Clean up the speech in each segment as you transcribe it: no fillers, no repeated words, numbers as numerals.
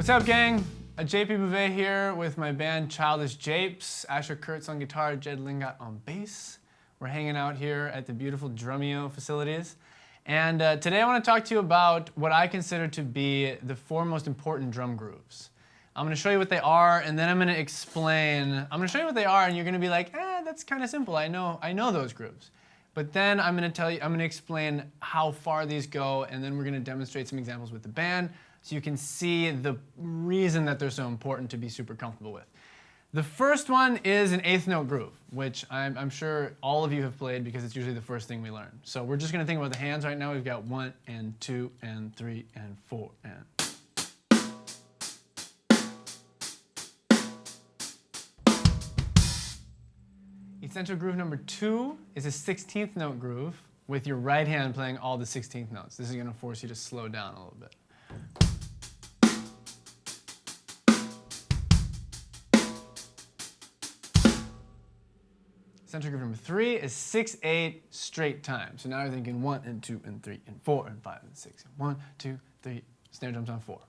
What's up, gang? JP Bouvet here with my band Childish Japes, Asher Kurtz on guitar, Jed Lingat on bass. We're hanging out here at the beautiful Drumeo facilities. And today I want to talk to you about what I consider to be the 4 most important drum grooves. I'm going to show you what they are, and then I'm going to explain. I'm going to show you what they are, and you're going to be like, that's kind of simple. I know those grooves. But then I'm going to explain how far these go, and then we're going to demonstrate some examples with the band so you can see the reason that they're so important to be super comfortable with. The first one is an 8th note groove, which I'm sure all of you have played because it's usually the first thing we learn. So we're just going to think about the hands right now. We've got 1 and 2 and 3 and 4 and... Essential groove number 2 is a 16th note groove with your right hand playing all the 16th notes. This is going to force you to slow down a little bit. Essential groove number 3 is 6/8 straight time. So now you're thinking 1 and 2 and 3 and 4 and 5 and 6 and 1, 2, 3. Snare drums on 4.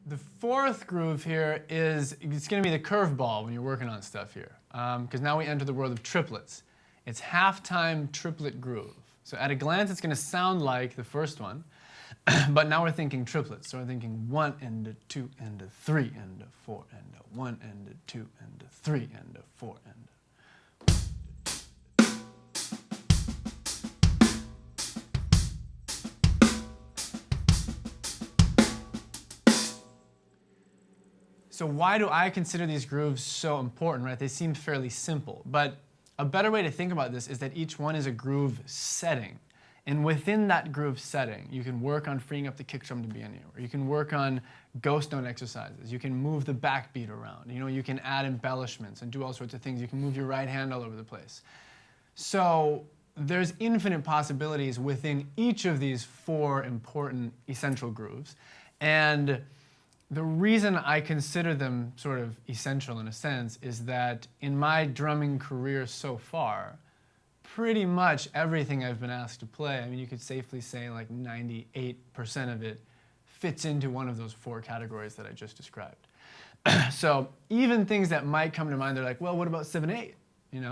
The 4th groove here it's going to be the curveball when you're working on stuff here, because now we enter the world of triplets. It's half-time triplet groove. So at a glance, it's going to sound like the first one, but now we're thinking triplets. So we're thinking 1 and a 2 and a 3 and a 4 and a 1 and a 2 and a 3 and a 4 and a... So why do I consider these grooves so important, right? They seem fairly simple, but a better way to think about this is that each one is a groove setting. And within that groove setting, you can work on freeing up the kick drum to be anywhere. Or you can work on ghost note exercises. You can move the backbeat around. You can add embellishments and do all sorts of things. You can move your right hand all over the place. So there's infinite possibilities within each of these 4 important essential grooves. And the reason I consider them sort of essential in a sense is that in my drumming career so far, pretty much everything I've been asked to play, I mean, you could safely say like 98% of it fits into one of those 4 categories that I just described. So even things that might come to mind, they're like, well, what about 7/8?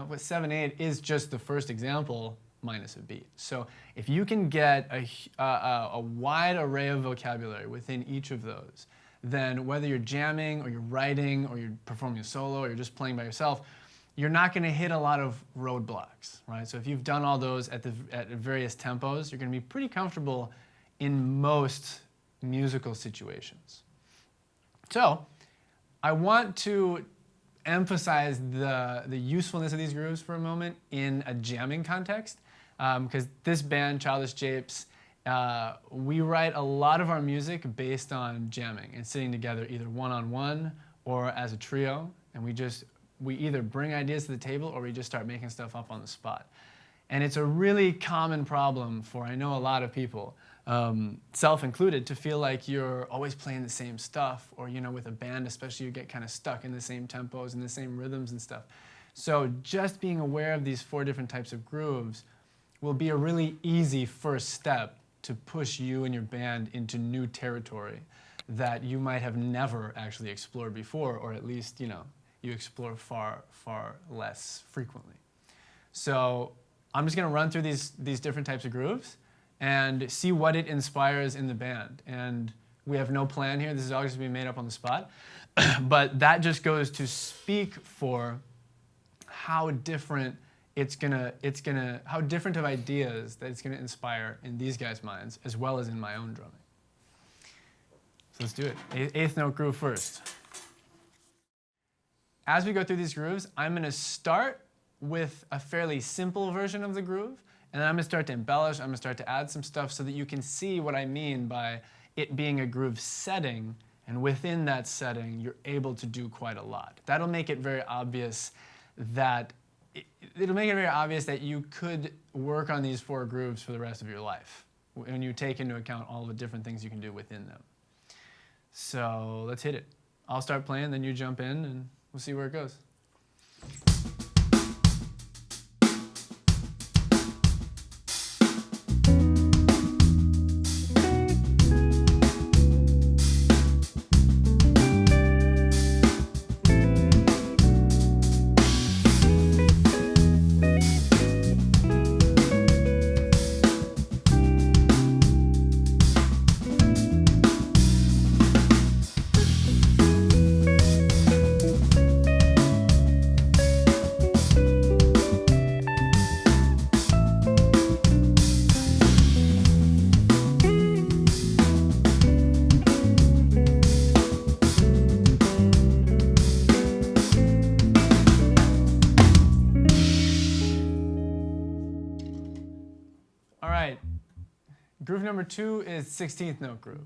But 7/8 is just the first example minus a beat. So if you can get a wide array of vocabulary within each of those, then whether you're jamming or you're writing or you're performing a solo or you're just playing by yourself, you're not going to hit a lot of roadblocks, right? So if you've done all those at various tempos, you're going to be pretty comfortable in most musical situations. So I want to emphasize the usefulness of these grooves for a moment in a jamming context, because this band, Childish Japes, we write a lot of our music based on jamming and sitting together either one-on-one or as a trio, and we either bring ideas to the table or we just start making stuff up on the spot. And it's a really common problem for, I know, a lot of people, self included, to feel like you're always playing the same stuff, or with a band especially, you get kind of stuck in the same tempos and the same rhythms and stuff. So just being aware of these 4 different types of grooves will be a really easy first step to push you and your band into new territory that you might have never actually explored before, or at least, you explore far, far less frequently. So I'm just going to run through these different types of grooves and see what it inspires in the band. And we have no plan here. This is all just going to be made up on the spot. But that just goes to speak for how different how different of ideas that it's gonna inspire in these guys' minds, as well as in my own drumming. So let's do it. 8th note groove first. As we go through these grooves, I'm gonna start with a fairly simple version of the groove, and then I'm gonna start to embellish, I'm gonna start to add some stuff so that you can see what I mean by it being a groove setting, and within that setting, you're able to do quite a lot. That'll make it very obvious that you could work on these 4 grooves for the rest of your life when you take into account all the different things you can do within them. So let's hit it. I'll start playing, then you jump in, and we'll see where it goes. Groove number 2 is 16th note groove.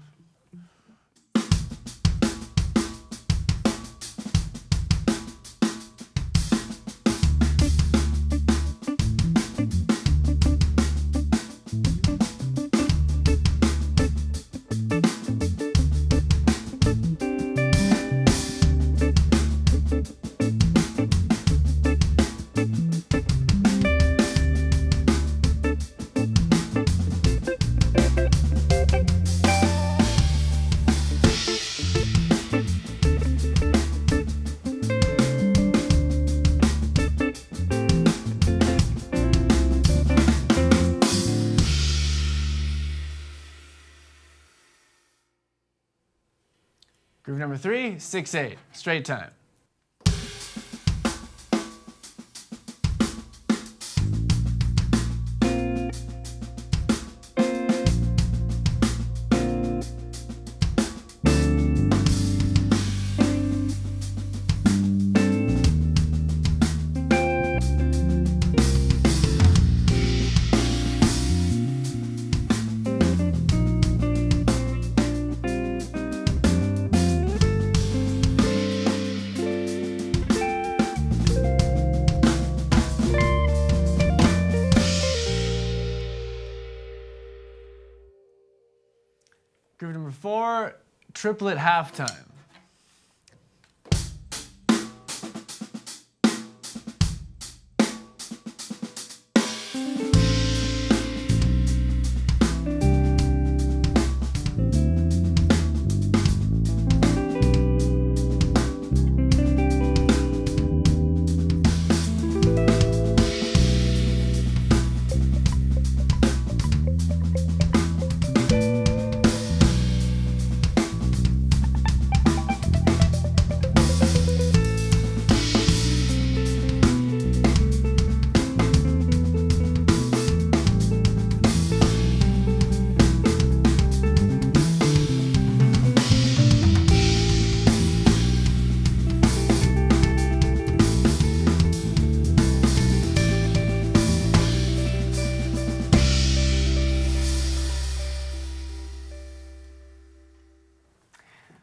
Groove number 3, 6/8, straight time. Groove number 4, triplet halftime.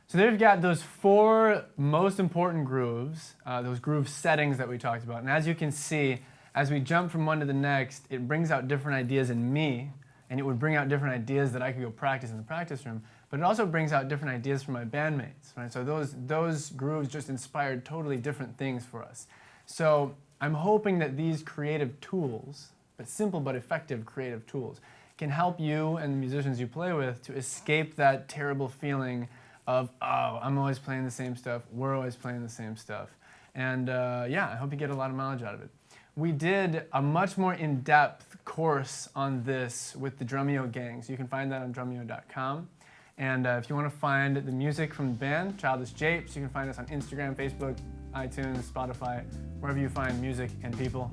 So there you've got those 4 most important grooves, those groove settings that we talked about. And as you can see, as we jump from one to the next, it brings out different ideas in me, and it would bring out different ideas that I could go practice in the practice room, but it also brings out different ideas for my bandmates, right? So those grooves just inspired totally different things for us. So I'm hoping that these creative tools, but simple but effective creative tools, can help you and the musicians you play with to escape that terrible feeling of, oh, I'm always playing the same stuff, we're always playing the same stuff. And yeah, I hope you get a lot of mileage out of it. We did a much more in-depth course on this with the Drumeo gang, so you can find that on drumeo.com. And if you want to find the music from the band, Childish Japes, you can find us on Instagram, Facebook, iTunes, Spotify, wherever you find music and people.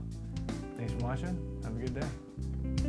Thanks for watching. Have a good day.